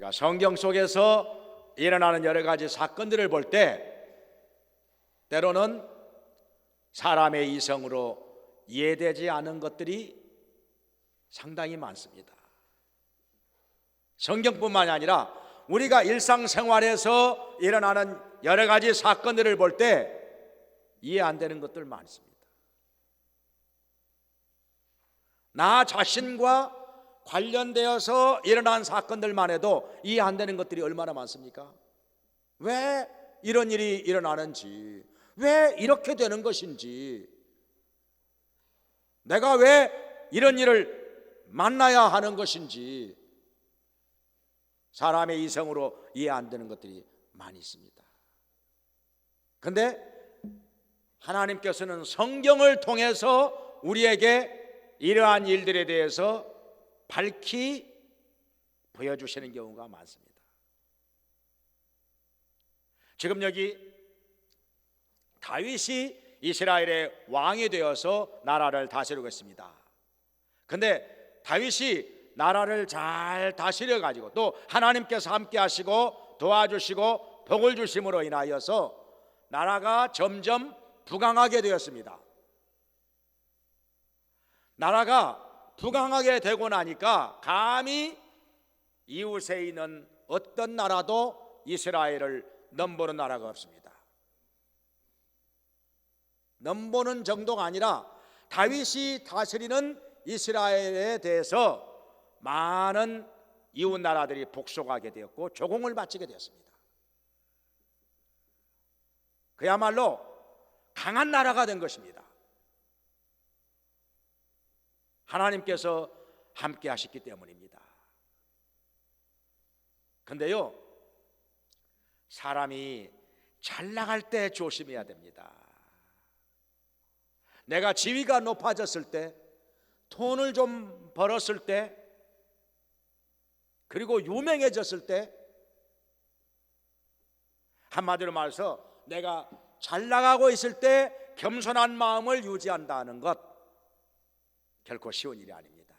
우리가 성경 속에서 일어나는 여러 가지 사건들을 볼 때 때로는 사람의 이성으로 이해되지 않은 것들이 상당히 많습니다. 성경뿐만이 아니라 우리가 일상생활에서 일어나는 여러 가지 사건들을 볼 때 이해 안 되는 것들 많습니다. 나 자신과 관련되어서 일어난 사건들만 해도 이해 안 되는 것들이 얼마나 많습니까? 왜 이런 일이 일어나는지, 왜 이렇게 되는 것인지, 내가 왜 이런 일을 만나야 하는 것인지 사람의 이성으로 이해 안 되는 것들이 많이 있습니다. 그런데 하나님께서는 성경을 통해서 우리에게 이러한 일들에 대해서 밝히 보여주시는 경우가 많습니다. 지금 여기 다윗이 이스라엘의 왕이 되어서 나라를 다스리고 있습니다. 그런데 다윗이 나라를 잘 다스려 가지고 또 하나님께서 함께 하시고 도와주시고 복을 주심으로 인하여서 나라가 점점 부강하게 되었습니다. 나라가 부강하게 되고 나니까 감히 이웃에 있는 어떤 나라도 이스라엘을 넘보는 나라가 없습니다. 넘보는 정도가 아니라 다윗이 다스리는 이스라엘에 대해서 많은 이웃 나라들이 복속하게 되었고 조공을 바치게 되었습니다. 그야말로 강한 나라가 된 것입니다. 하나님께서 함께 하셨기 때문입니다. 그런데요, 사람이 잘 나갈 때 조심해야 됩니다. 내가 지위가 높아졌을 때, 돈을 좀 벌었을 때, 그리고 유명해졌을 때, 한마디로 말해서 내가 잘 나가고 있을 때 겸손한 마음을 유지한다는 것, 결코 쉬운 일이 아닙니다.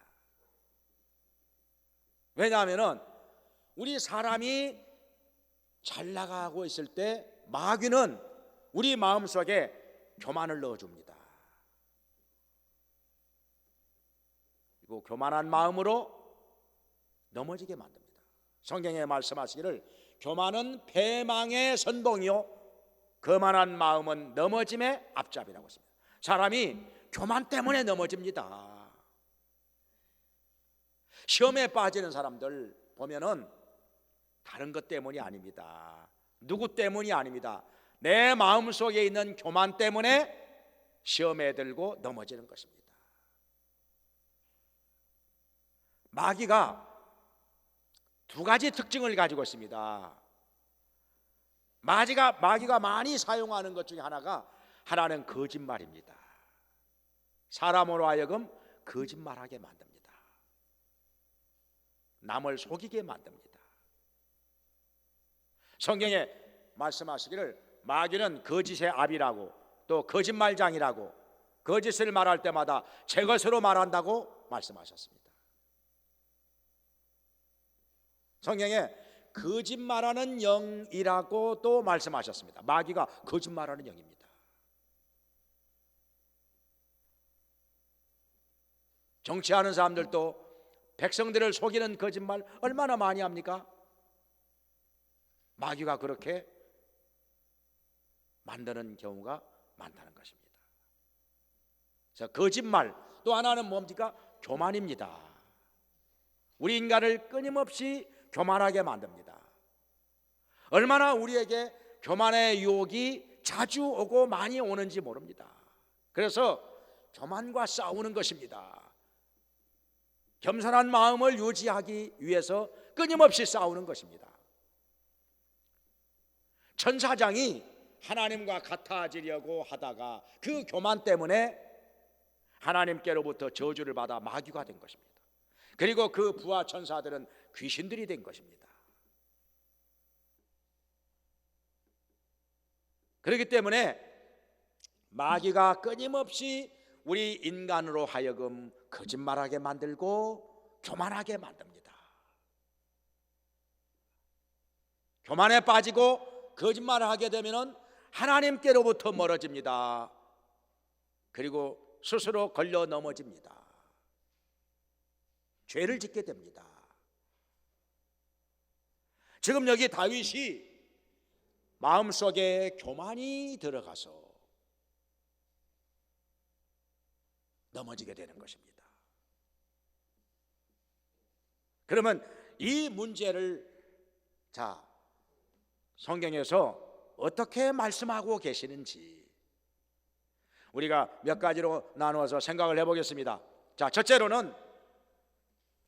왜냐하면 우리 사람이 잘 나가고 있을 때 마귀는 우리 마음속에 교만을 넣어줍니다. 그리고 교만한 마음으로 넘어지게 만듭니다. 성경에 말씀하시기를 교만은 패망의 선봉이요 거만한 마음은 넘어짐의 앞잡이라고 했습니다. 사람이 교만 때문에 넘어집니다. 시험에 빠지는 사람들 보면은 다른 것 때문이 아닙니다. 누구 때문이 아닙니다. 내 마음속에 있는 교만 때문에 시험에 들고 넘어지는 것입니다. 마귀가 두 가지 특징을 가지고 있습니다. 마귀가 많이 사용하는 것 중에 하나는 거짓말입니다. 사람으로 하여금 거짓말하게 만듭니다. 남을 속이게 만듭니다. 성경에 말씀하시기를 마귀는 거짓의 아비라고 또 거짓말장이라고 거짓을 말할 때마다 제 것으로 말한다고 말씀하셨습니다. 성경에 거짓말하는 영이라고 또 말씀하셨습니다. 마귀가 거짓말하는 영입니다. 정치하는 사람들도 백성들을 속이는 거짓말 얼마나 많이 합니까? 마귀가 그렇게 만드는 경우가 많다는 것입니다. 그래서 거짓말 또 하나는 뭡니까? 교만입니다. 우리 인간을 끊임없이 교만하게 만듭니다. 얼마나 우리에게 교만의 유혹이 자주 오고 많이 오는지 모릅니다. 그래서 교만과 싸우는 것입니다. 겸손한 마음을 유지하기 위해서 끊임없이 싸우는 것입니다. 천사장이 하나님과 같아지려고 하다가 그 교만 때문에 하나님께로부터 저주를 받아 마귀가 된 것입니다. 그리고 그 부하 천사들은 귀신들이 된 것입니다. 그렇기 때문에 마귀가 끊임없이 우리 인간으로 하여금 거짓말하게 만들고 교만하게 만듭니다. 교만에 빠지고 거짓말을 하게 되면 하나님께로부터 멀어집니다. 그리고 스스로 걸려 넘어집니다. 죄를 짓게 됩니다. 지금 여기 다윗이 마음속에 교만이 들어가서 넘어지게 되는 것입니다. 그러면 이 문제를 성경에서 어떻게 말씀하고 계시는지 우리가 몇 가지로 나누어서 생각을 해보겠습니다. 첫째로는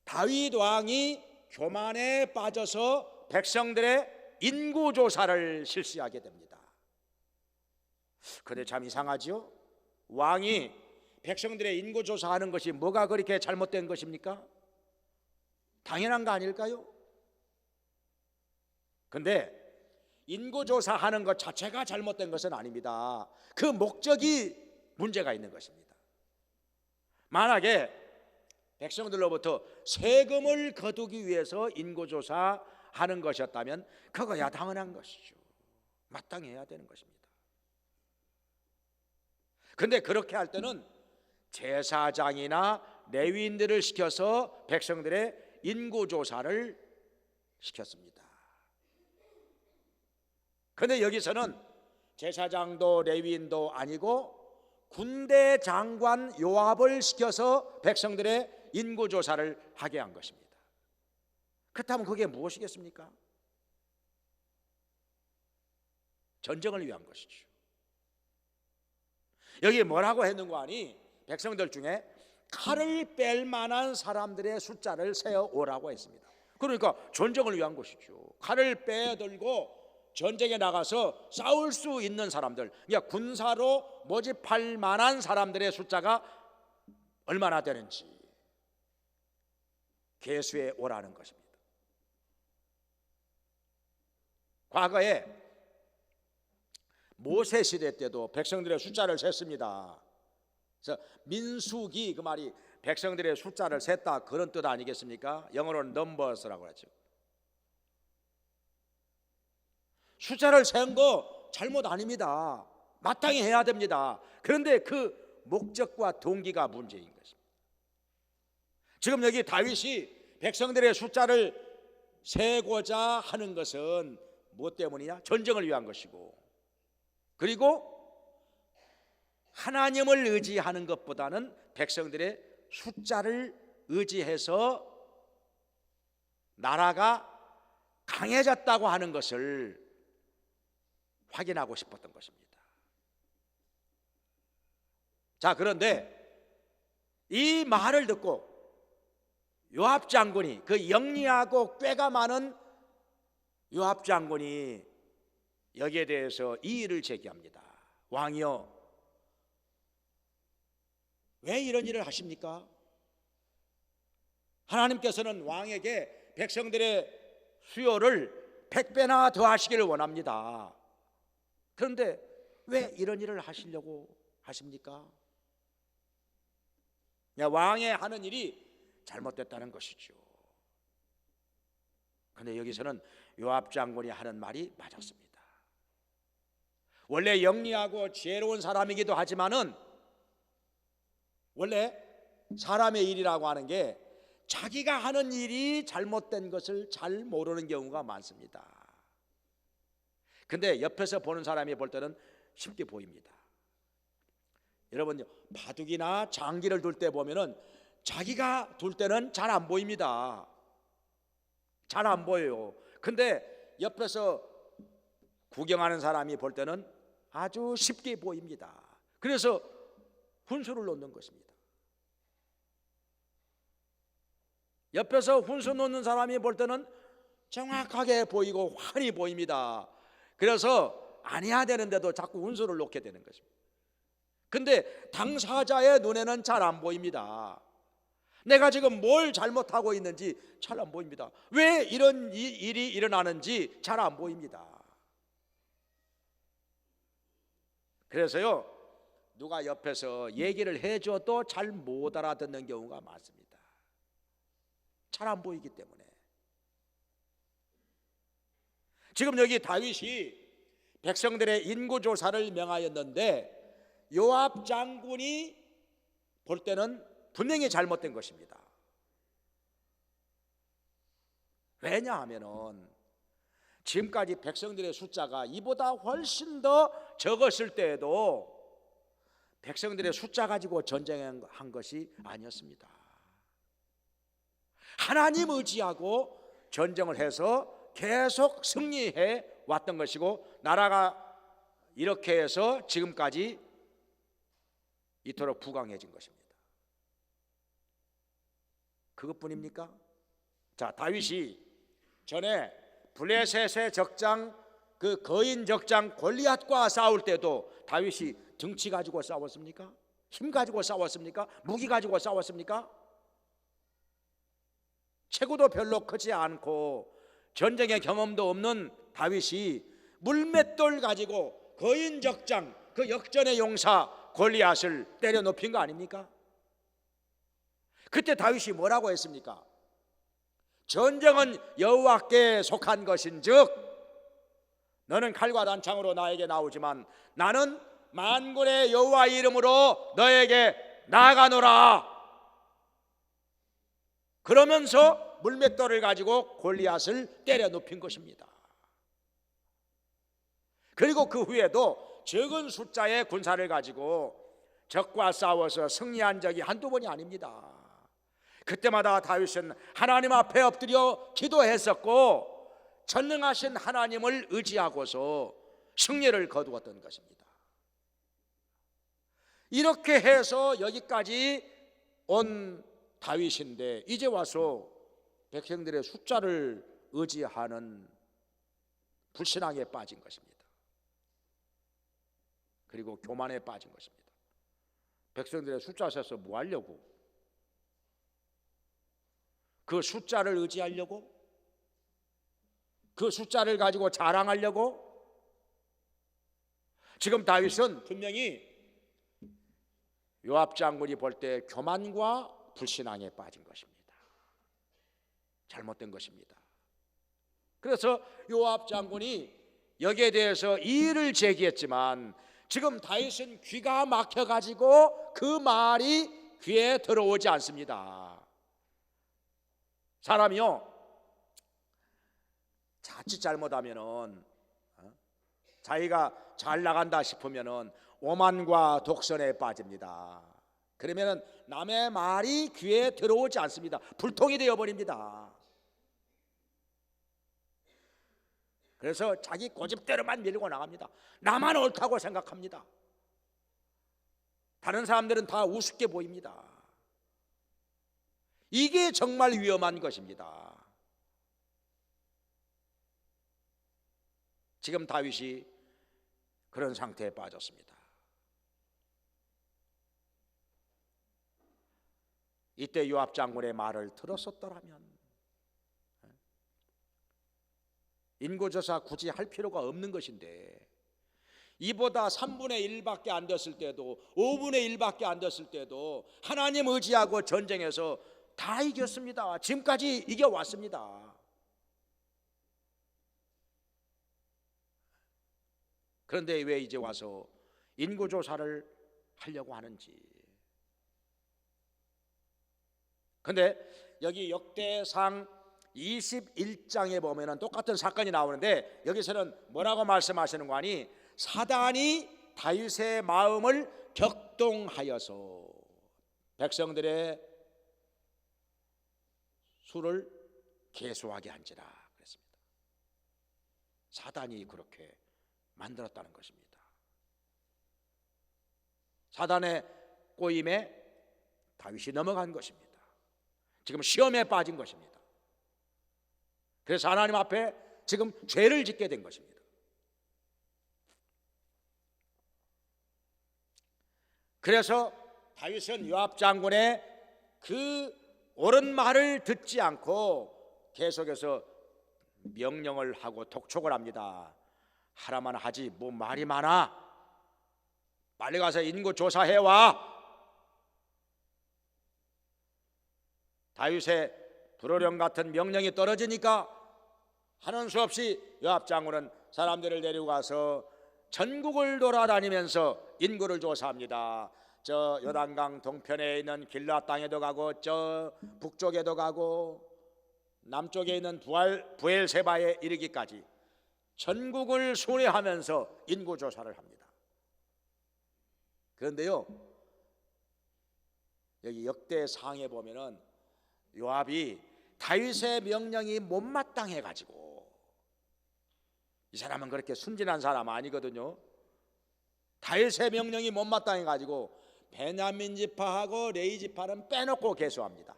다윗 왕이 교만에 빠져서 백성들의 인구조사를 실시하게 됩니다. 그런데 참 이상하죠? 왕이 백성들의 인구조사하는 것이 뭐가 그렇게 잘못된 것입니까? 당연한 거 아닐까요? 근데 인구조사하는 것 자체가 잘못된 것은 아닙니다. 그 목적이 문제가 있는 것입니다. 만약에 백성들로부터 세금을 거두기 위해서 인구조사하는 것이었다면 그거야 당연한 것이죠. 마땅히 해야 되는 것입니다. 그런데 그렇게 할 때는 제사장이나 레위인들을 시켜서 백성들의 인구조사를 시켰습니다. 그런데 여기서는 제사장도 레위인도 아니고 군대 장관 요압을 시켜서 백성들의 인구조사를 하게 한 것입니다. 그렇다면 그게 무엇이겠습니까? 전쟁을 위한 것이죠. 여기 뭐라고 했는고 하니 백성들 중에 칼을 뺄 만한 사람들의 숫자를 세어 오라고 했습니다. 그러니까 전쟁을 위한 것이죠. 칼을 빼들고 전쟁에 나가서 싸울 수 있는 사람들, 그러니까 군사로 모집할 만한 사람들의 숫자가 얼마나 되는지 계수해 오라는 것입니다. 과거에 모세 시대 때도 백성들의 숫자를 셌습니다. 그래서 민수기, 그 말이 백성들의 숫자를 셌다 그런 뜻 아니겠습니까? 영어로는 넘버스라고 하죠. 숫자를 센 거 잘못 아닙니다. 마땅히 해야 됩니다. 그런데 그 목적과 동기가 문제인 것입니다. 지금 여기 다윗이 백성들의 숫자를 세고자 하는 것은 무엇 때문이냐? 전쟁을 위한 것이고, 그리고 하나님을 의지하는 것보다는 백성들의 숫자를 의지해서 나라가 강해졌다고 하는 것을 확인하고 싶었던 것입니다. 그런데 이 말을 듣고 요압 장군이, 그 영리하고 꾀가 많은 요압 장군이 여기에 대해서 이의를 제기합니다. 왕이여, 왜 이런 일을 하십니까? 하나님께서는 왕에게 백성들의 수요를 100배나 더 하시기를 원합니다. 그런데 왜 이런 일을 하시려고 하십니까? 왕의 하는 일이 잘못됐다는 것이죠. 그런데 여기서는 요압 장군이 하는 말이 맞았습니다. 원래 영리하고 지혜로운 사람이기도 하지만은 원래 사람의 일이라고 하는 게 자기가 하는 일이 잘못된 것을 잘 모르는 경우가 많습니다. 근데 옆에서 보는 사람이 볼 때는 쉽게 보입니다. 여러분, 바둑이나 장기를 둘 때 보면은 자기가 둘 때는 잘 안 보입니다. 잘 안 보여요. 근데 옆에서 구경하는 사람이 볼 때는 아주 쉽게 보입니다. 그래서 훈수를 놓는 것입니다. 옆에서 훈수 놓는 사람이 볼 때는 정확하게 보이고 환히 보입니다. 그래서 안 해야 되는데도 자꾸 훈수를 놓게 되는 것입니다. 근데 당사자의 눈에는 잘 안 보입니다. 내가 지금 뭘 잘못하고 있는지 잘 안 보입니다. 왜 이런 일이 일어나는지 잘 안 보입니다. 그래서요, 누가 옆에서 얘기를 해줘도 잘 못 알아듣는 경우가 많습니다. 잘 안 보이기 때문에. 지금 여기 다윗이 백성들의 인구조사를 명하였는데 요압 장군이 볼 때는 분명히 잘못된 것입니다. 왜냐하면은 지금까지 백성들의 숫자가 이보다 훨씬 더 적었을 때에도 백성들의 숫자 가지고 전쟁한 것이 아니었습니다. 하나님 의지하고 전쟁을 해서 계속 승리해 왔던 것이고, 나라가 이렇게 해서 지금까지 이토록 부강해진 것입니다. 그것뿐입니까? 자, 다윗이 전에 블레셋의 적장, 그 거인 적장 골리앗과 싸울 때도 다윗이 등치 가지고 싸웠습니까? 힘 가지고 싸웠습니까? 무기 가지고 싸웠습니까? 체구도 별로 크지 않고 전쟁의 경험도 없는 다윗이 물맷돌 가지고 거인 적장, 그 역전의 용사 골리앗을 때려 눕힌 거 아닙니까? 그때 다윗이 뭐라고 했습니까? 전쟁은 여호와께 속한 것인즉 너는 칼과 단창으로 나에게 나오지만 나는 만군의 여호와 이름으로 너에게 나아가노라. 그러면서 물맷돌을 가지고 골리앗을 때려 눕힌 것입니다. 그리고 그 후에도 적은 숫자의 군사를 가지고 적과 싸워서 승리한 적이 한두 번이 아닙니다. 그때마다 다윗은 하나님 앞에 엎드려 기도했었고 전능하신 하나님을 의지하고서 승리를 거두었던 것입니다. 이렇게 해서 여기까지 온 다윗인데 이제 와서 백성들의 숫자를 의지하는 불신앙에 빠진 것입니다. 그리고 교만에 빠진 것입니다. 백성들의 숫자 세서 뭐 하려고? 그 숫자를 의지하려고? 그 숫자를 가지고 자랑하려고? 지금 다윗은 분명히 요압 장군이 볼 때 교만과 불신앙에 빠진 것입니다. 잘못된 것입니다. 그래서 요압 장군이 여기에 대해서 이의를 제기했지만 지금 다윗은 귀가 막혀가지고 그 말이 귀에 들어오지 않습니다. 사람이요, 자칫 잘못하면은 자기가 잘 나간다 싶으면은 오만과 독선에 빠집니다. 그러면은 남의 말이 귀에 들어오지 않습니다. 불통이 되어버립니다. 그래서 자기 고집대로만 밀고 나갑니다. 나만 옳다고 생각합니다. 다른 사람들은 다 우습게 보입니다. 이게 정말 위험한 것입니다. 지금 다윗이 그런 상태에 빠졌습니다. 이때 요압 장군의 말을 들었었더라면 인구조사 굳이 할 필요가 없는 것인데 이보다 3분의 1밖에 안 됐을 때도 5분의 1밖에 안 됐을 때도 하나님 의지하고 전쟁에서 다 이겼습니다. 지금까지 이겨왔습니다. 그런데 왜 이제 와서 인구조사를 하려고 하는지. 그런데 여기 역대상 21장에 보면 똑같은 사건이 나오는데 여기서는 뭐라고 말씀하시는 거 아니? 사단이 다윗의 마음을 격동하여서 백성들의 수를 계수하게 한지라 그랬습니다. 사단이 그렇게 만들었다는 것입니다. 사단의 꼬임에 다윗이 넘어간 것입니다. 지금 시험에 빠진 것입니다. 그래서 하나님 앞에 지금 죄를 짓게 된 것입니다. 그래서 다윗은 요압 장군의 그 옳은 말을 듣지 않고 계속해서 명령을 하고 독촉을 합니다. 하라만 하지 뭐 말이 많아. 빨리 가서 인구 조사해와. 다윗의 불호령 같은 명령이 떨어지니까 하는 수 없이 요압 장군은 사람들을 데리고 가서 전국을 돌아다니면서 인구를 조사합니다. 저 요단강 동편에 있는 길라 땅에도 가고, 저 북쪽에도 가고, 남쪽에 있는 부엘세바에 이르기까지 전국을 순회하면서 인구 조사를 합니다. 그런데요, 여기 역대상에 보면은 요압이 다윗의 명령이 못마땅해 가지고, 이 사람은 그렇게 순진한 사람 아니거든요. 다윗의 명령이 못마땅해 가지고 베냐민 지파하고 레위 지파는 빼놓고 계수합니다.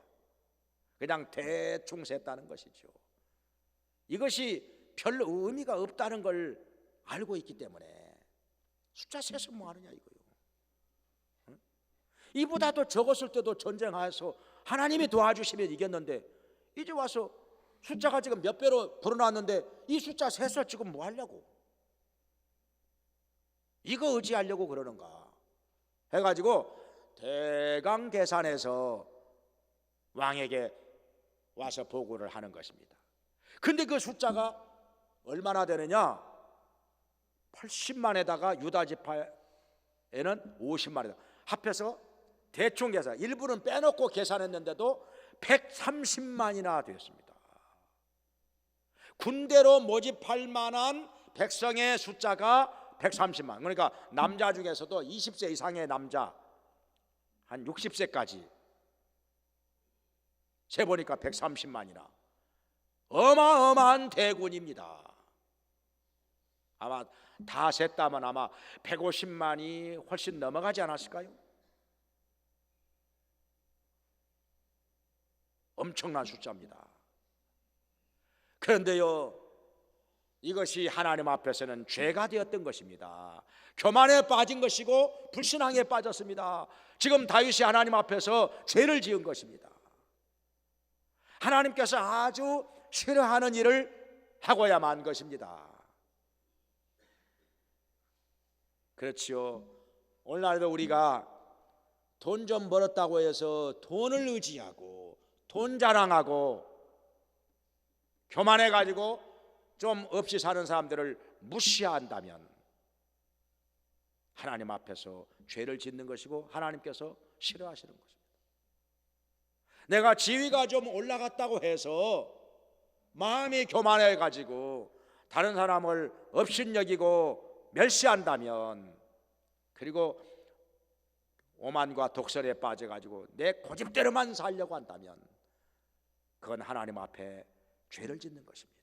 그냥 대충 셌다는 것이죠. 이것이 별 의미가 없다는 걸 알고 있기 때문에 숫자 세서 뭐 하느냐 이거요. 응? 이보다도 적었을 때도 전쟁하여서 하나님이 도와주시면 이겼는데, 이제 와서 숫자가 지금 몇 배로 불어났는데 이 숫자 세서 지금 뭐 하려고, 이거 의지하려고 그러는가 해가지고 대강 계산해서 왕에게 와서 보고를 하는 것입니다. 근데 그 숫자가 얼마나 되느냐, 80만에다가 유다 지파에는 50만에다 합해서 대충 계산, 일부는 빼놓고 계산했는데도 130만이나 되었습니다. 군대로 모집할 만한 백성의 숫자가 130만. 그러니까 남자 중에서도 20세 이상의 남자 한 60세까지 세보니까 130만이나 어마어마한 대군입니다. 아마 다 셌다면 아마 150만이 훨씬 넘어가지 않았을까요? 엄청난 숫자입니다. 그런데요, 이것이 하나님 앞에서는 죄가 되었던 것입니다. 교만에 빠진 것이고 불신앙에 빠졌습니다. 지금 다윗이 하나님 앞에서 죄를 지은 것입니다. 하나님께서 아주 싫어하는 일을 하고야만 한 것입니다. 그렇지요. 오늘날도 우리가 돈 좀 벌었다고 해서 돈을 의지하고 돈 자랑하고 교만해가지고 좀 없이 사는 사람들을 무시한다면 하나님 앞에서 죄를 짓는 것이고 하나님께서 싫어하시는 것입니다. 내가 지위가 좀 올라갔다고 해서 마음이 교만해가지고 다른 사람을 업신여기고 멸시한다면, 그리고 오만과 독설에 빠져가지고 내 고집대로만 살려고 한다면 그건 하나님 앞에 죄를 짓는 것입니다.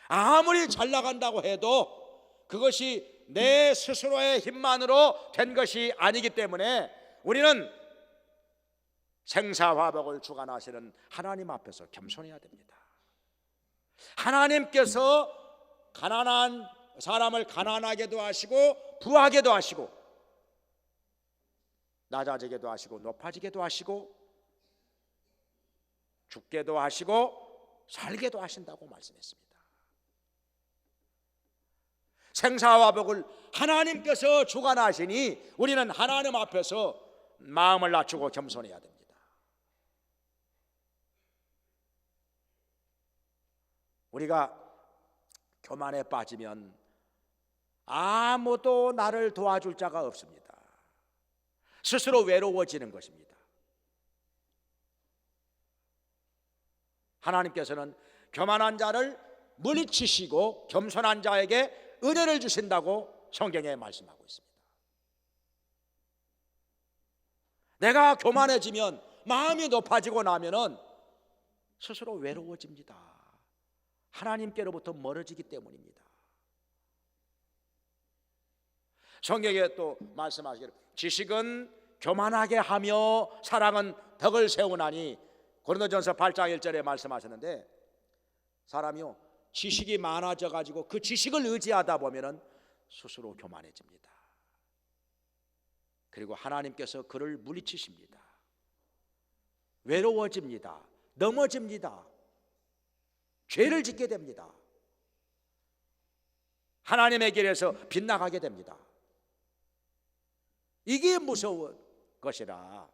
아무리 잘 나간다고 해도 그것이 내 스스로의 힘만으로 된 것이 아니기 때문에 우리는 생사화복을 주관하시는 하나님 앞에서 겸손해야 됩니다. 하나님께서 가난한 사람을 가난하게도 하시고 부하게도 하시고 낮아지게도 하시고 높아지게도 하시고 죽게도 하시고 살게도 하신다고 말씀했습니다. 생사화복을 하나님께서 주관하시니 우리는 하나님 앞에서 마음을 낮추고 겸손해야 됩니다. 우리가 교만에 빠지면 아무도 나를 도와줄 자가 없습니다. 스스로 외로워지는 것입니다. 하나님께서는 교만한 자를 물리치시고 겸손한 자에게 은혜를 주신다고 성경에 말씀하고 있습니다. 내가 교만해지면, 마음이 높아지고 나면은 스스로 외로워집니다. 하나님께로부터 멀어지기 때문입니다. 성경에 또 말씀하시기를 지식은 교만하게 하며 사랑은 덕을 세우나니, 고린도전서 8장 1절에 말씀하셨는데, 사람이요 지식이 많아져 가지고 그 지식을 의지하다 보면은 스스로 교만해집니다. 그리고 하나님께서 그를 물리치십니다. 외로워집니다. 넘어집니다. 죄를 짓게 됩니다. 하나님의 길에서 빗나가게 됩니다. 이게 무서운 것이라.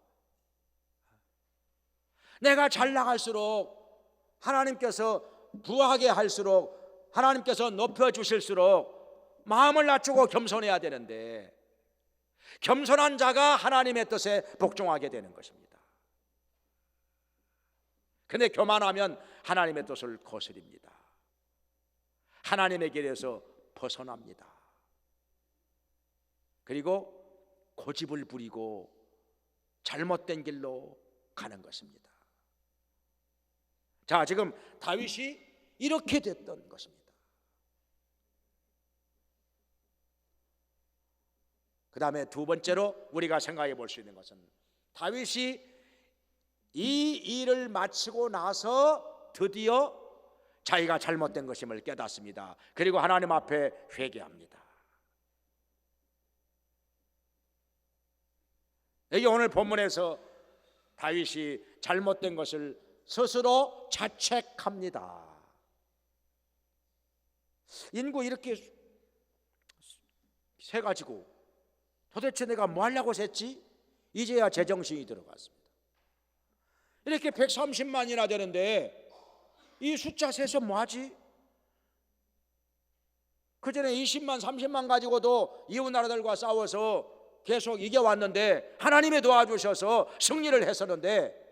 내가 잘 나갈수록 하나님께서 부하게 할수록 하나님께서 높여주실수록 마음을 낮추고 겸손해야 되는데, 겸손한 자가 하나님의 뜻에 복종하게 되는 것입니다. 근데 교만하면 하나님의 뜻을 거스립니다. 하나님의 길에서 벗어납니다. 그리고 고집을 부리고 잘못된 길로 가는 것입니다. 자, 지금 다윗이 이렇게 됐던 것입니다. 그 다음에 두 번째로 우리가 생각해 볼 수 있는 것은, 다윗이 이 일을 마치고 나서 드디어 자기가 잘못된 것임을 깨닫습니다. 그리고 하나님 앞에 회개합니다. 여기 오늘 본문에서 다윗이 잘못된 것을 스스로 자책합니다. 인구 이렇게 세 가지고 도대체 내가 뭐 하려고 셌지? 이제야 제정신이 들어갔습니다. 이렇게 130만이나 되는데 이 숫자 세서 뭐하지? 그전에 20만 30만 가지고도 이웃 나라들과 싸워서 계속 이겨왔는데, 하나님이 도와주셔서 승리를 했었는데,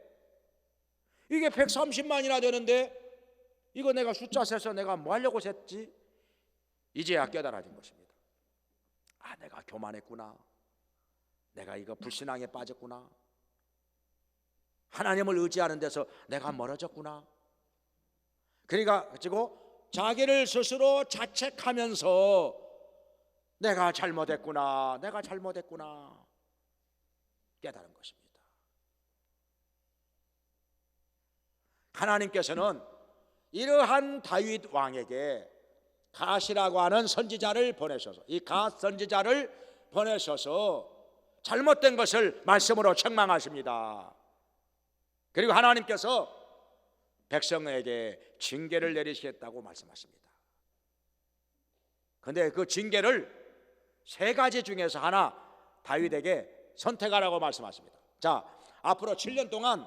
이게 130만이나 되는데 이거 내가 숫자 세서 내가 뭐 하려고 셌지? 이제야 깨달아진 것입니다. 아, 내가 교만했구나. 내가 이거 불신앙에 빠졌구나. 하나님을 의지하는 데서 내가 멀어졌구나. 그러니까 가지고 자기를 스스로 자책하면서 내가 잘못했구나, 내가 잘못했구나 깨달은 것입니다. 하나님께서는 이러한 다윗 왕에게 갓이라고 하는 선지자를 보내셔서, 이 갓 선지자를 보내셔서 잘못된 것을 말씀으로 책망하십니다. 그리고 하나님께서 백성에게 징계를 내리시겠다고 말씀하십니다. 그런데 그 징계를 세 가지 중에서 하나 다윗에게 선택하라고 말씀하십니다. 자, 앞으로 7년 동안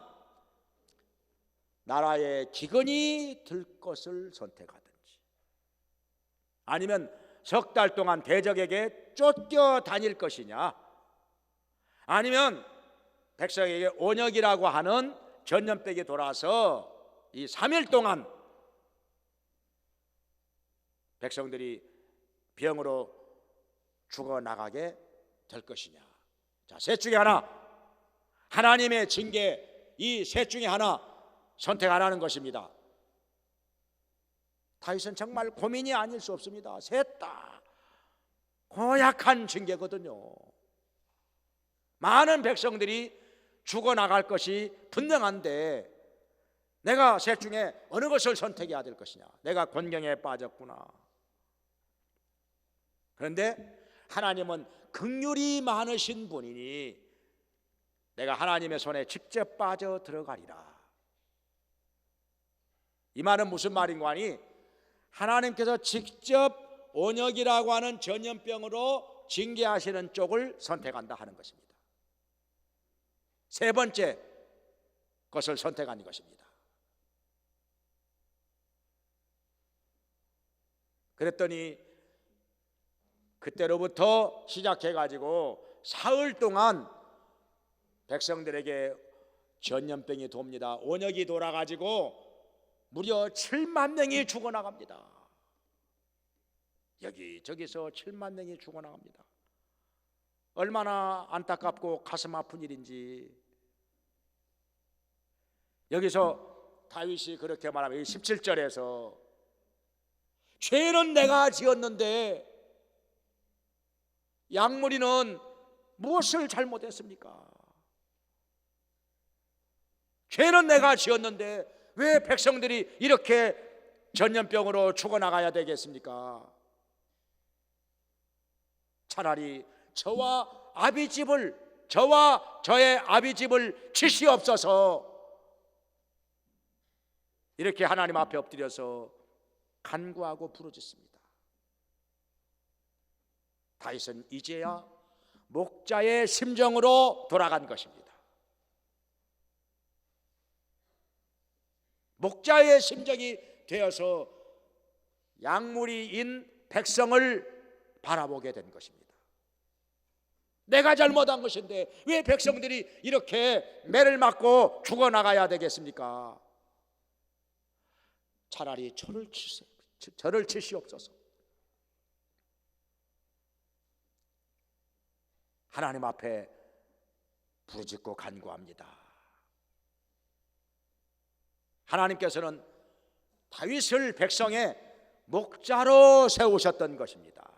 나라에 기근이 들 것을 선택하든지, 아니면 석 달 동안 대적에게 쫓겨 다닐 것이냐, 아니면 백성에게 온역이라고 하는 전염병이 돌아서 이 3일 동안 백성들이 병으로 죽어나가게 될 것이냐. 자, 셋 중에 하나, 하나님의 징계, 이 셋 중에 하나 선택하라는 것입니다. 다윗은 정말 고민이 아닐 수 없습니다. 셋 다 고약한 징계거든요. 많은 백성들이 죽어나갈 것이 분명한데 내가 셋 중에 어느 것을 선택해야 될 것이냐. 내가 곤경에 빠졌구나. 그런데 하나님은 긍휼이 많으신 분이니 내가 하나님의 손에 직접 빠져 들어가리라. 이 말은 무슨 말인가 하니, 하나님께서 직접 온역이라고 하는 전염병으로 징계하시는 쪽을 선택한다 하는 것입니다. 세 번째 것을 선택한 것입니다. 그랬더니 그때로부터 시작해가지고 사흘 동안 백성들에게 전염병이 돕니다. 온역이 돌아가지고 무려 7만 명이 죽어나갑니다. 여기저기서 7만 명이 죽어나갑니다. 얼마나 안타깝고 가슴 아픈 일인지. 여기서 다윗이 그렇게 말하면 17절에서 죄는 내가 지었는데 양무리는 무엇을 잘못했습니까? 죄는 내가 지었는데 왜 백성들이 이렇게 전염병으로 죽어나가야 되겠습니까? 차라리 저와 저의 아비집을 치시옵소서. 이렇게 하나님 앞에 엎드려서 간구하고 부르짖습니다. 다윗은 이제야 목자의 심정으로 돌아간 것입니다. 목자의 심정이 되어서 약물이인 백성을 바라보게 된 것입니다. 내가 잘못한 것인데 왜 백성들이 이렇게 매를 맞고 죽어나가야 되겠습니까? 차라리 저를 치시옵소서. 하나님 앞에 부르짖고 간구합니다. 하나님께서는 다윗을 백성의 목자로 세우셨던 것입니다.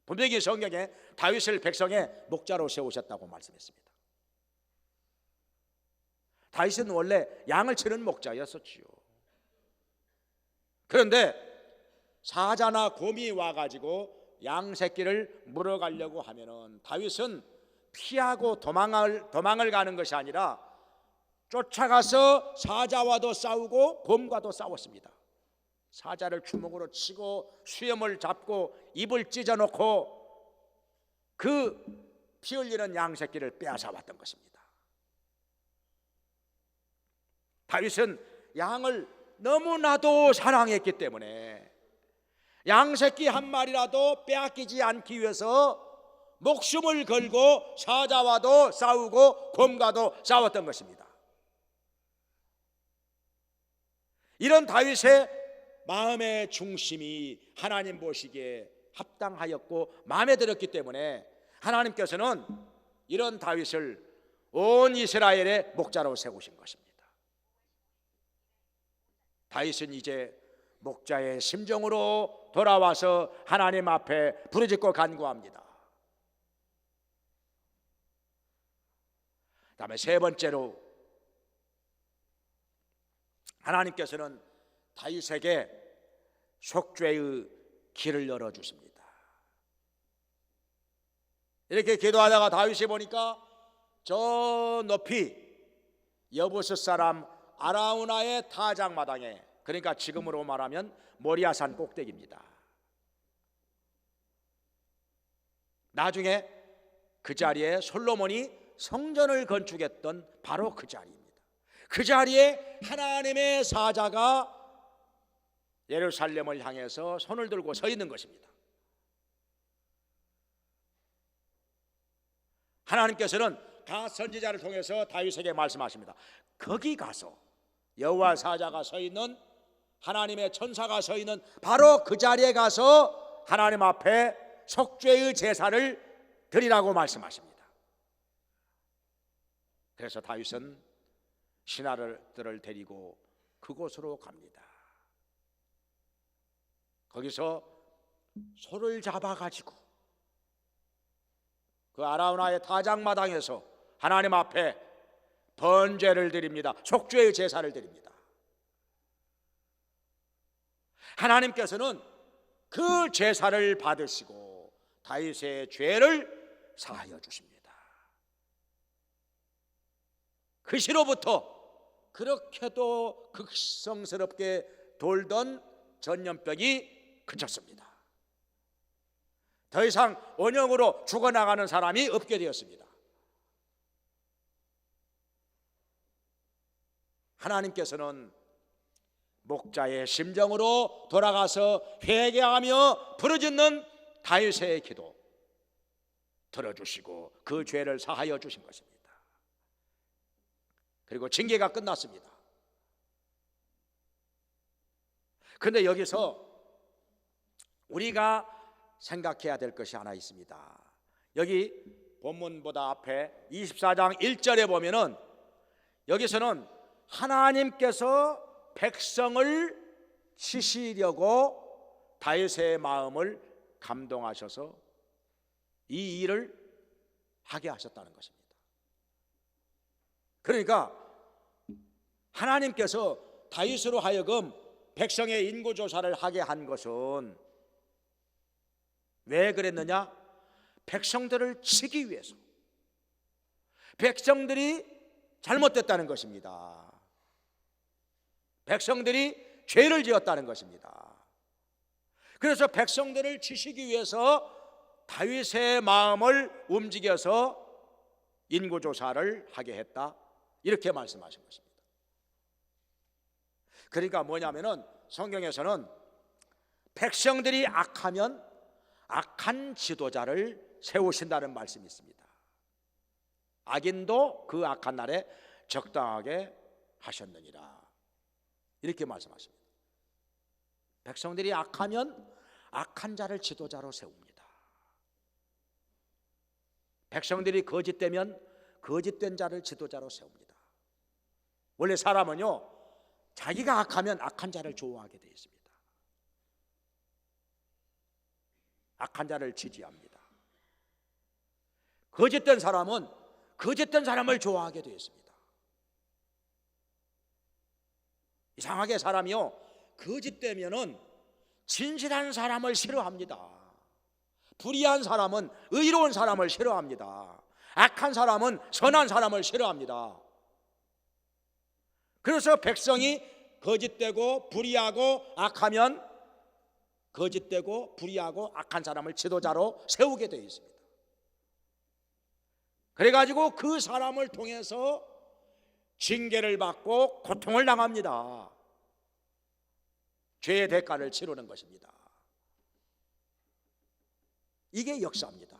분명히 성경에 다윗을 백성의 목자로 세우셨다고 말씀했습니다. 다윗은 원래 양을 치는 목자였었지요. 그런데 사자나 곰이 와가지고 양 새끼를 물어가려고 하면은 다윗은 피하고 도망을 가는 것이 아니라 쫓아가서 사자와도 싸우고 곰과도 싸웠습니다. 사자를 주먹으로 치고 수염을 잡고 입을 찢어놓고 그 피 흘리는 양 새끼를 빼앗아 왔던 것입니다. 다윗은 양을 너무나도 사랑했기 때문에 양 새끼 한 마리라도 빼앗기지 않기 위해서 목숨을 걸고 사자와도 싸우고 곰과도 싸웠던 것입니다. 이런 다윗의 마음의 중심이 하나님 보시기에 합당하였고 마음에 들었기 때문에 하나님께서는 이런 다윗을 온 이스라엘의 목자로 세우신 것입니다. 다윗은 이제 목자의 심정으로 돌아와서 하나님 앞에 부르짖고 간구합니다. 다음에 세 번째로 하나님께서는 다윗에게 속죄의 길을 열어주십니다. 이렇게 기도하다가 다윗이 보니까 저 높이 여부스 사람 아라우나의 타작마당에, 그러니까 지금으로 말하면 모리아산 꼭대기입니다. 나중에 그 자리에 솔로몬이 성전을 건축했던 바로 그 자리입니다. 그 자리에 하나님의 사자가 예루살렘을 향해서 손을 들고 서 있는 것입니다. 하나님께서는 다 선지자를 통해서 다윗에게 말씀하십니다. 거기 가서 여호와 사자가 서 있는, 하나님의 천사가 서 있는 바로 그 자리에 가서 하나님 앞에 속죄의 제사를 드리라고 말씀하십니다. 그래서 다윗은 신하들을 데리고 그곳으로 갑니다. 거기서 소를 잡아가지고 그 아라우나의 타작마당에서 하나님 앞에 번제를 드립니다. 속죄의 제사를 드립니다. 하나님께서는 그 제사를 받으시고 다윗의 죄를 사하여 주십니다. 그 시로부터 그렇게도 극성스럽게 돌던 전염병이 그쳤습니다. 더 이상 원형으로 죽어나가는 사람이 없게 되었습니다. 하나님께서는 목자의 심정으로 돌아가서 회개하며 부르짖는 다윗의 기도 들어주시고 그 죄를 사하여 주신 것입니다. 그리고 징계가 끝났습니다. 그런데 여기서 우리가 생각해야 될 것이 하나 있습니다. 여기 본문보다 앞에 24장 1절에 보면은 여기서는 하나님께서 백성을 치시려고 다윗의 마음을 감동하셔서 이 일을 하게 하셨다는 것입니다. 그러니까 하나님께서 다윗으로 하여금 백성의 인구조사를 하게 한 것은 왜 그랬느냐? 백성들을 치기 위해서, 백성들이 잘못됐다는 것입니다. 백성들이 죄를 지었다는 것입니다. 그래서 백성들을 치시기 위해서 다윗의 마음을 움직여서 인구조사를 하게 했다, 이렇게 말씀하신 것입니다. 그러니까 뭐냐면은 성경에서는 백성들이 악하면 악한 지도자를 세우신다는 말씀이 있습니다. 악인도 그 악한 날에 적당하게 하셨느니라, 이렇게 말씀하십니다. 백성들이 악하면 악한 자를 지도자로 세웁니다. 백성들이 거짓되면 거짓된 자를 지도자로 세웁니다. 원래 사람은요, 자기가 악하면 악한 자를 좋아하게 되어 있습니다. 악한 자를 지지합니다. 거짓된 사람은 거짓된 사람을 좋아하게 되어 있습니다. 이상하게 사람이요, 거짓되면은 진실한 사람을 싫어합니다. 불의한 사람은 의로운 사람을 싫어합니다. 악한 사람은 선한 사람을 싫어합니다. 그래서 백성이 거짓되고 불의하고 악하면 거짓되고 불의하고 악한 사람을 지도자로 세우게 되어 있습니다. 그래가지고 그 사람을 통해서 징계를 받고 고통을 당합니다. 죄의 대가를 치르는 것입니다. 이게 역사입니다.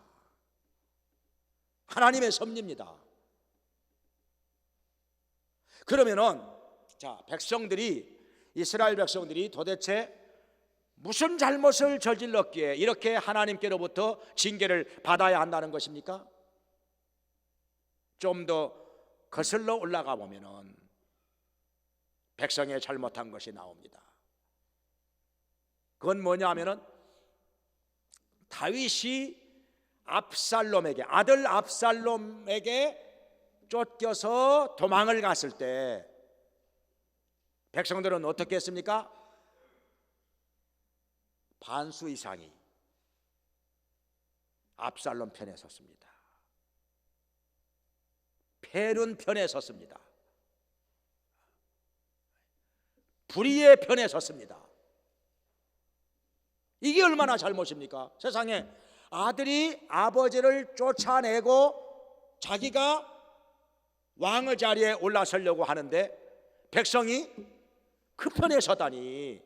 하나님의 섭리입니다. 그러면은 이스라엘 백성들이 도대체 무슨 잘못을 저질렀기에 이렇게 하나님께로부터 징계를 받아야 한다는 것입니까? 좀 더 거슬러 올라가 보면은 백성의 잘못한 것이 나옵니다. 그건 뭐냐 하면은 다윗이 아들 압살롬에게 쫓겨서 도망을 갔을 때 백성들은 어떻게 했습니까? 반수 이상이 압살롬 편에 섰습니다. 페륜 편에 섰습니다. 불의의 편에 섰습니다. 이게 얼마나 잘못입니까? 세상에 아들이 아버지를 쫓아내고 자기가 왕의 자리에 올라서려고 하는데 백성이 그 편에 서다니,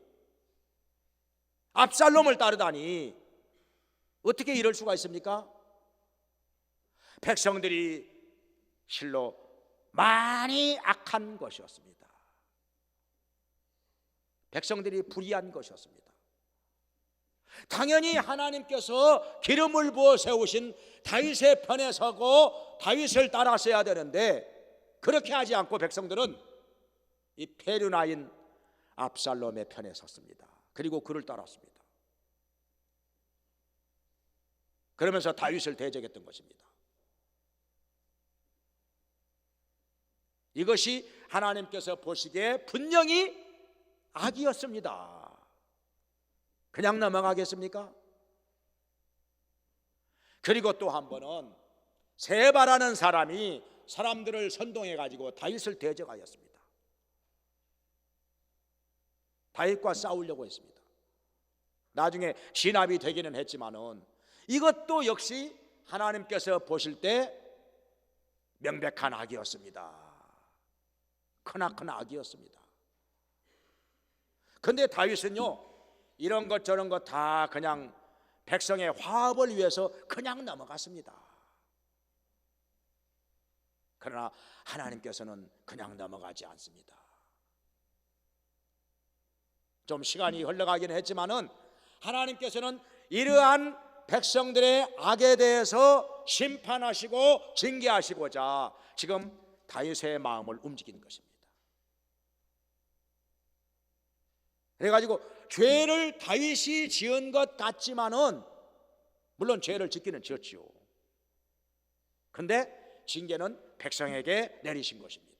압살롬을 따르다니 어떻게 이럴 수가 있습니까? 백성들이 실로 많이 악한 것이었습니다. 백성들이 불의한 것이었습니다. 당연히 하나님께서 기름을 부어 세우신 다윗의 편에 서고 다윗을 따랐어야 되는데 그렇게 하지 않고 백성들은 이 페륜아인 압살롬의 편에 섰습니다. 그리고 그를 따랐습니다. 그러면서 다윗을 대적했던 것입니다. 이것이 하나님께서 보시기에 분명히 악이었습니다. 그냥 넘어가겠습니까? 그리고 또 한 번은 세바라는 사람이 사람들을 선동해 가지고 다윗을 대적하였습니다. 다윗과 싸우려고 했습니다. 나중에 진압이 되기는 했지만은 이것도 역시 하나님께서 보실 때 명백한 악이었습니다. 크나큰 악이었습니다. 그런데 다윗은요, 이런 것 저런 것 다 그냥 백성의 화합을 위해서 그냥 넘어갔습니다. 그러나 하나님께서는 그냥 넘어가지 않습니다. 좀 시간이 흘러가기는 했지만은 하나님께서는 이러한 백성들의 악에 대해서 심판하시고 징계하시고자 지금 다윗의 마음을 움직이는 것입니다. 그래가지고 죄를 다윗이 지은 것 같지만은 물론 죄를 짓기는 지었지요. 그런데 징계는 백성에게 내리신 것입니다.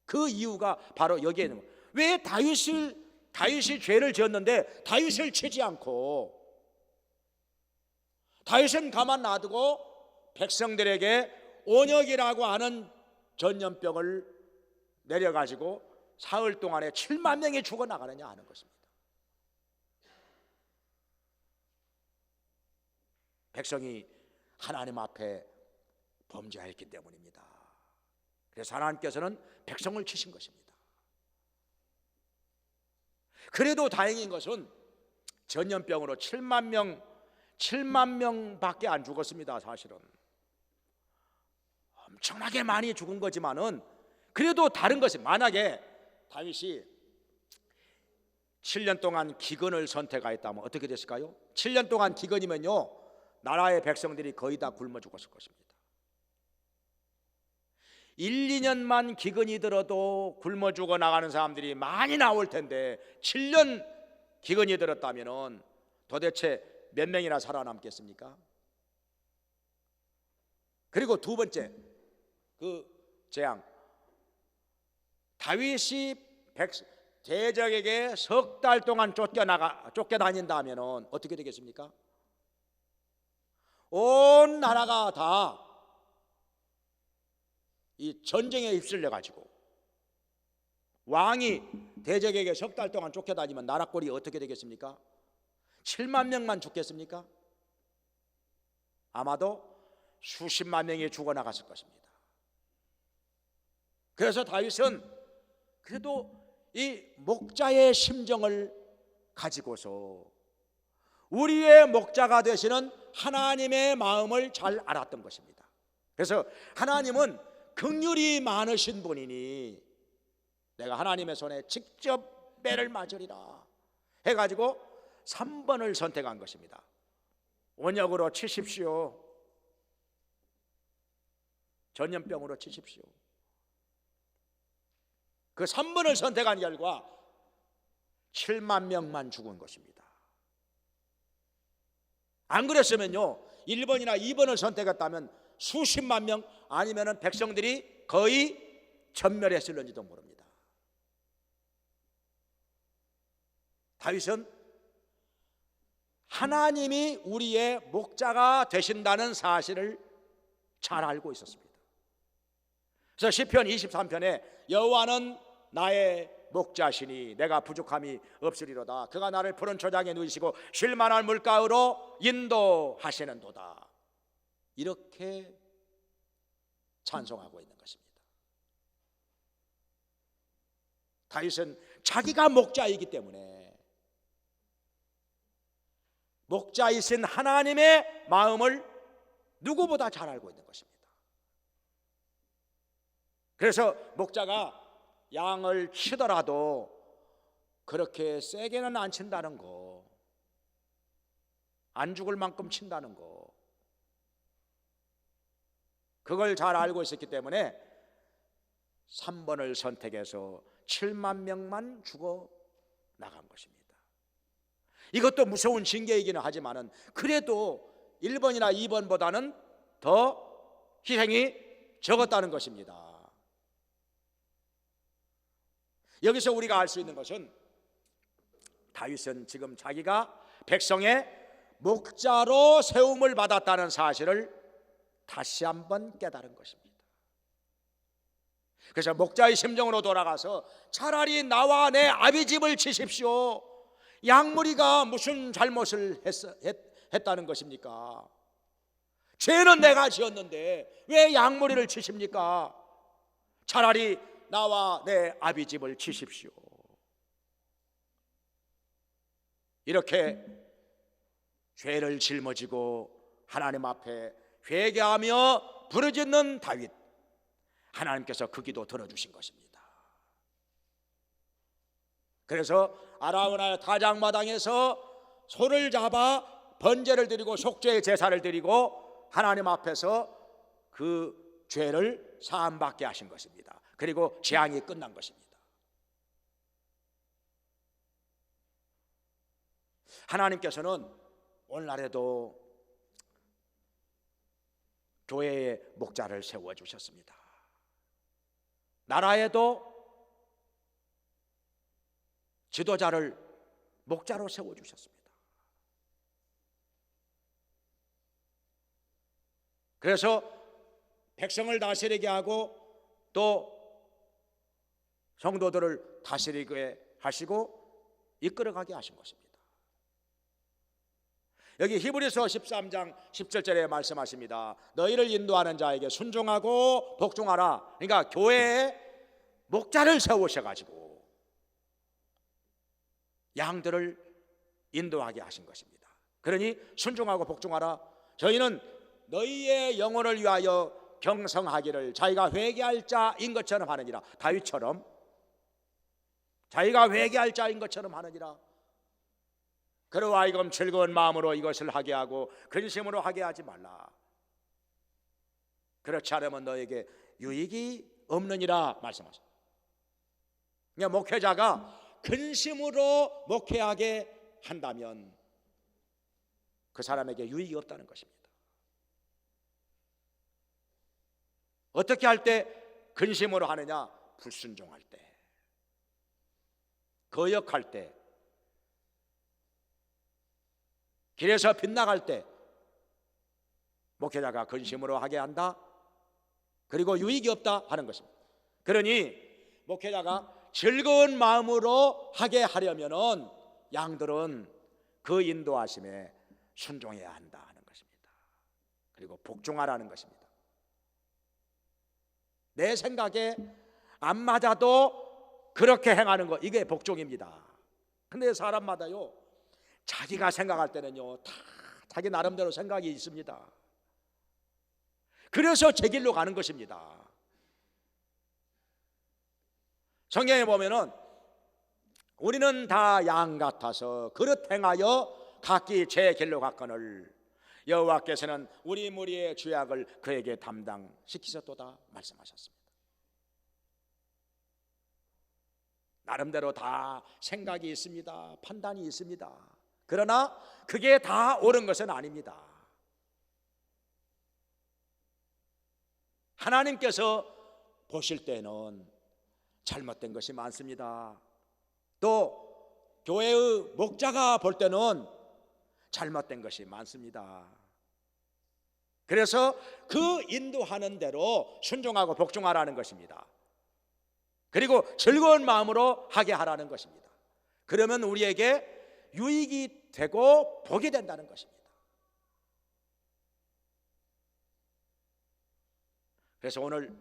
그 이유가 바로 여기에 있는 거예요. 왜 다윗이 죄를 지었는데 다윗을 치지 않고 다윗은 가만 놔두고 백성들에게 온역이라고 하는 전염병을 내려가지고 사흘 동안에 7만 명이 죽어나가느냐 하는 것입니다. 백성이 하나님 앞에 범죄하였기 때문입니다. 그래서 하나님께서는 백성을 치신 것입니다. 그래도 다행인 것은 전염병으로 7만 명밖에 안 죽었습니다. 사실은 엄청나게 많이 죽은 거지만은 그래도 다른 것이, 만약에 다윗이 7년 동안 기근을 선택하였다면 어떻게 됐을까요? 7년 동안 기근이면요, 나라의 백성들이 거의 다 굶어 죽었을 것입니다. 1, 2년만 기근이 들어도 굶어 죽어 나가는 사람들이 많이 나올 텐데 7년 기근이 들었다면 도대체 몇 명이나 살아남겠습니까? 그리고 두 번째 그 재앙, 다윗이 대적에게 석 달 동안 쫓겨다닌다면 어떻게 되겠습니까? 온 나라가 다 이 전쟁에 휩쓸려 가지고 왕이 대적에게 석 달 동안 쫓겨다니면 나라 꼴이 어떻게 되겠습니까? 7만 명만 죽겠습니까? 아마도 수십만 명이 죽어나갔을 것입니다. 그래서 다윗은 그래도 이 목자의 심정을 가지고서 우리의 목자가 되시는 하나님의 마음을 잘 알았던 것입니다. 그래서 하나님은 긍휼이 많으신 분이니 내가 하나님의 손에 직접 매를 맞으리라 해가지고 3번을 선택한 것입니다. 원역으로 치십시오. 전염병으로 치십시오. 그 3번을 선택한 결과 7만 명만 죽은 것입니다. 안 그랬으면요, 1번이나 2번을 선택했다면 수십만 명, 아니면 백성들이 거의 전멸했을는지도 모릅니다. 다윗은 하나님이 우리의 목자가 되신다는 사실을 잘 알고 있었습니다. 그래서 시편 23편에 여호와는 나의 목자시니 내가 부족함이 없으리로다. 그가 나를 푸른 초장에 누이시고 쉴만한 물가로 인도하시는도다. 이렇게 찬송하고 있는 것입니다. 다윗은 자기가 목자이기 때문에 목자이신 하나님의 마음을 누구보다 잘 알고 있는 것입니다. 그래서 목자가 양을 치더라도 그렇게 세게는 안 친다는 거, 안 죽을 만큼 친다는 거, 그걸 잘 알고 있었기 때문에 3번을 선택해서 7만 명만 죽어 나간 것입니다. 이것도 무서운 징계이기는 하지만은 그래도 1번이나 2번보다는 더 희생이 적었다는 것입니다. 여기서 우리가 알 수 있는 것은 다윗은 지금 자기가 백성의 목자로 세움을 받았다는 사실을 다시 한번 깨달은 것입니다. 그래서 목자의 심정으로 돌아가서 차라리 나와 내 아비 집을 치십시오. 양무리가 무슨 잘못을 했다는 것입니까? 죄는 내가 지었는데 왜 양무리를 치십니까? 차라리 나와 내 아비 집을 치십시오. 이렇게 죄를 짊어지고 하나님 앞에 회개하며 부르짖는 다윗, 하나님께서 그 기도 들어주신 것입니다. 그래서 아라우나의 타작마당에서 소를 잡아 번제를 드리고 속죄의 제사를 드리고 하나님 앞에서 그 죄를 사함받게 하신 것입니다. 그리고 재앙이 끝난 것입니다. 하나님께서는 오늘날에도 교회의 목자를 세워주셨습니다. 나라에도 지도자를 목자로 세워주셨습니다. 그래서 백성을 다스리게 하고 또 성도들을 다스리게 하시고 이끌어가게 하신 것입니다. 여기 히브리서 13장 17절에 말씀하십니다. 너희를 인도하는 자에게 순종하고 복종하라. 그러니까 교회에 목자를 세우셔가지고 양들을 인도하게 하신 것입니다. 그러니 순종하고 복종하라. 저희는 너희의 영혼을 위하여 경성하기를 자기가 회개할 자인 것처럼 하느니라. 다윗처럼 자기가 회개할 자인 것처럼 하느니라. 그러하여금 즐거운 마음으로 이것을 하게 하고 근심으로 하게 하지 말라. 그렇지 않으면 너에게 유익이 없느니라 말씀하셨습니다. 그러니까 목회자가 근심으로 목회하게 한다면 그 사람에게 유익이 없다는 것입니다. 어떻게 할 때 근심으로 하느냐? 불순종할 때, 거역할 때, 길에서 빗나갈 때 목회자가 근심으로 하게 한다. 그리고 유익이 없다 하는 것입니다. 그러니 목회자가 즐거운 마음으로 하게 하려면은 양들은 그 인도하심에 순종해야 한다 하는 것입니다. 그리고 복종하라는 것입니다. 내 생각에 안 맞아도 그렇게 행하는 것, 이게 복종입니다. 근데 사람마다요, 자기가 생각할 때는요 다 자기 나름대로 생각이 있습니다. 그래서 제 길로 가는 것입니다. 성경에 보면은 우리는 다 양 같아서 그릇 행하여 각기 제 길로 갔거늘 여호와께서는 우리 무리의 죄악을 그에게 담당시키셨도다 말씀하셨습니다. 나름대로 다 생각이 있습니다. 판단이 있습니다. 그러나 그게 다 옳은 것은 아닙니다. 하나님께서 보실 때는 잘못된 것이 많습니다. 또 교회의 목자가 볼 때는 잘못된 것이 많습니다. 그래서 그 인도하는 대로 순종하고 복종하라는 것입니다. 그리고 즐거운 마음으로 하게 하라는 것입니다. 그러면 우리에게 유익이 되고 복이 된다는 것입니다. 그래서 오늘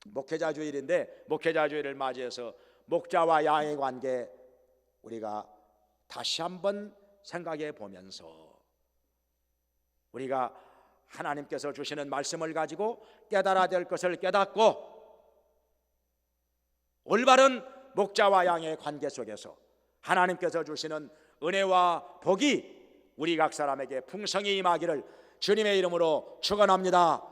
목회자 주일인데 목회자 주일을 맞이해서 목자와 양의 관계 우리가 다시 한번 생각해 보면서 우리가 하나님께서 주시는 말씀을 가지고 깨달아야 될 것을 깨닫고 올바른 목자와 양의 관계 속에서 하나님께서 주시는 은혜와 복이 우리 각 사람에게 풍성히 임하기를 주님의 이름으로 축원합니다.